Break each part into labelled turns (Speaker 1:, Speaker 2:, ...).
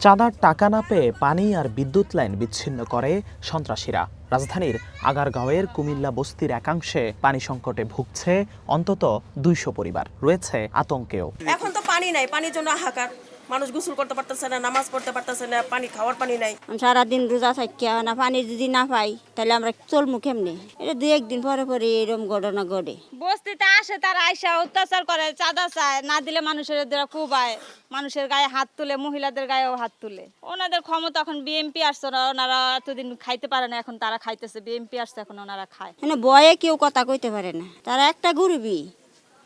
Speaker 1: চাঁদার টাকা না পেয়ে পানি আর বিদ্যুৎ লাইন বিচ্ছিন্ন করে সন্ত্রাসীরা। রাজধানীর আগারগাঁওয়ের কুমিল্লা বস্তির একাংশে পানি সংকটে ভুগছে অন্তত 200 পরিবার, রয়েছে আতঙ্কেও।
Speaker 2: এখন তো পানি নাই, পানির জন্য হাহাকার। মানুষ গোসল করতে পারতেছে না, নামাজ পড়তে পারতেছে না, পানি খাওয়ার পানি নাই।
Speaker 3: সারাদিন রোজা থাকিয়া না পানি যদি না পাই তাহলে আমরা চলমু কেমনে? এটা 2-1 দিন পরে পরে এরকম ঘটনা ঘটে।
Speaker 4: বস্তিতে আসে তারা আইসা অত্যাচার করে, চাঁদা চায়, না দিলে মানুষের দ্বারা কুবায়, মানুষের গায়ে হাত তুলে, মহিলাদের গায়েও হাত তুলে। ওনাদের ক্ষমতা, এখন বিএমপি আসছে না, ওনারা এতদিন খাইতে পারে না, এখন তারা খাইতেছে। বিএমপি আসছে, এখন ওনারা খায়।
Speaker 3: মানে ভয়ে কেউ কথা কইতে পারে না, তারা একটা গরিবই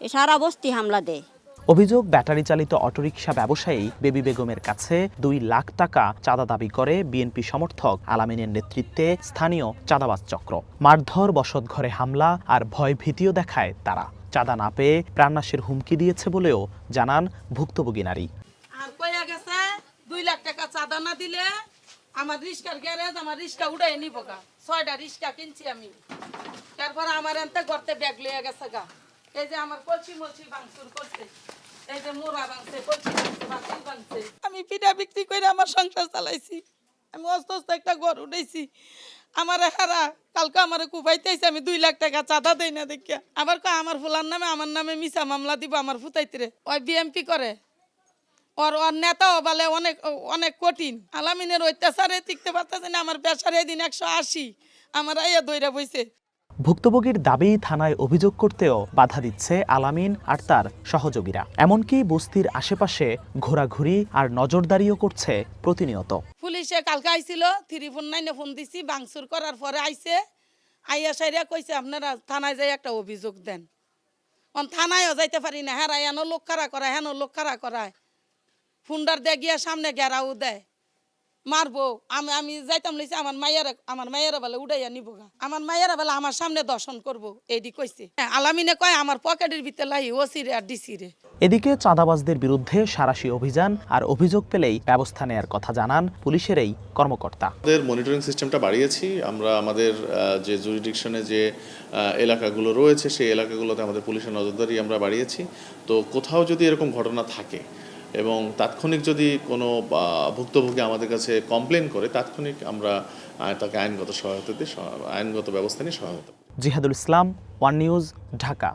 Speaker 3: সারা বস্তি হামলা দেয়।
Speaker 1: অভিযোগ, ব্যাটারি চালিত অটোরিকশা ব্যবসায়ী বেবি বেগমের কাছে 2 লাখ টাকা চাঁদা দাবি করে বিএনপি সমর্থক আলামিনের নেতৃত্বে স্থানীয় চাঁদাবাজ চক্র। মারধর, বসতঘরে হামলা আর ভয় ভীতিও দেখায় তারা। চাঁদা না পেয়ে প্রাণনাশের হুমকি দিয়েছে বলেও জানান ভুক্তভোগী নারী।
Speaker 5: আর কইয়া গেছে 2 লাখ টাকা চাঁদা না দিলে আমার রিস্কার গ্যারেজ, আমার রিস্কা উড়াই নিব গা। 6টা রিস্কা কিনছি আমি। তারপর আমার এনতে গর্তে ব্যাগ লইয়া গেছে গা। এই যে আমার কলসি মলসি ভাঙচুর করছে, এই যে মোড়া ভাঙছে, কলসি ভাঙছে, বাতিল ভাঙছে। আমি পিঠা বিক্রি করে আমার সংসার চালাইছি। আমি অস্ত অস্ত একটা ঘর উঠাইছি। আমার হারা কালকে আমার কুপাইতেছে আমি 2 লাখ টাকা চাঁদা দেই না দেখিয়া। আবার কয় আমার ফুলার নামে, আমার নামে মিছা মামলা দিব আমার ফুতাইতে। ওই বিএমপি করে, ওর নেতাও বলে অনেক অনেক কঠিন। আলামিনের অত্যাচারে টিকতে পারতেছে না। আমার পেশার এদিন 180 আমার আইয়া দইরা বইছে।
Speaker 1: ভুক্তভোগীর দাবি, থানায় অভিযোগ করতেও বাধা দিচ্ছে আলামিন আর তার সহযোগীরা। এমনকি বস্তির আশেপাশে ঘোরাঘুরি আর নজরদারিও করছে প্রতিনিয়ত।
Speaker 5: পুলিশে কালকে আইছিল, 349 ফোন দিছি, ভাঙচুর করার পরে আইছে। আইয়া সাইরা কইছে আপনারা থানায় যাই একটা অভিযোগ দেন। থানায়ও যাইতে পারি না, হ্যাঁ এনো লোক খাড়া করায়, হেন লোক খাড়া করায়, ফুন্ডার দিয়ে গিয়া সামনে ঘেরাও দেয়, মারবো। আমি যাইতাম লইছি, আমার মাইয়ারা বলে উড়াইয়া নিব গা, আমার মাইয়ারা বলে আমার সামনে দর্শন করবো, এইটি কইছে। আলামিনে কয় আমার পকেটের ভিতরে লাই ওসি রে আর ডিসি রে।
Speaker 1: এদিকে চাঁদাবাজদের বিরুদ্ধে সাঁড়াশি অভিযান আর অভিযোগ পেলেই ব্যবস্থা নেয়ার কথা জানান পুলিশের এই কর্মকর্তা।
Speaker 6: আমাদের মনিটরিং সিস্টেমটা বাড়িয়েছি আমরা। আমাদের যে জুরিডিকশনে যে এলাকাগুলো রয়েছে সেই এলাকাগুলোতে আমাদের পুলিশের নজরদারি আমরা বাড়িয়েছি। তো কোথাও যদি এরকম ঘটনা থাকে এবং তাৎক্ষণিক যদি কোনো ভুক্তভোগী আমাদের কাছে কমপ্লেন করে, তাৎক্ষণিক আমরা তাকে আইনগত ব্যবস্থা নিয়ে সহায়তা।
Speaker 1: জিহাদুল ইসলাম, ওয়ান নিউজ, ঢাকা।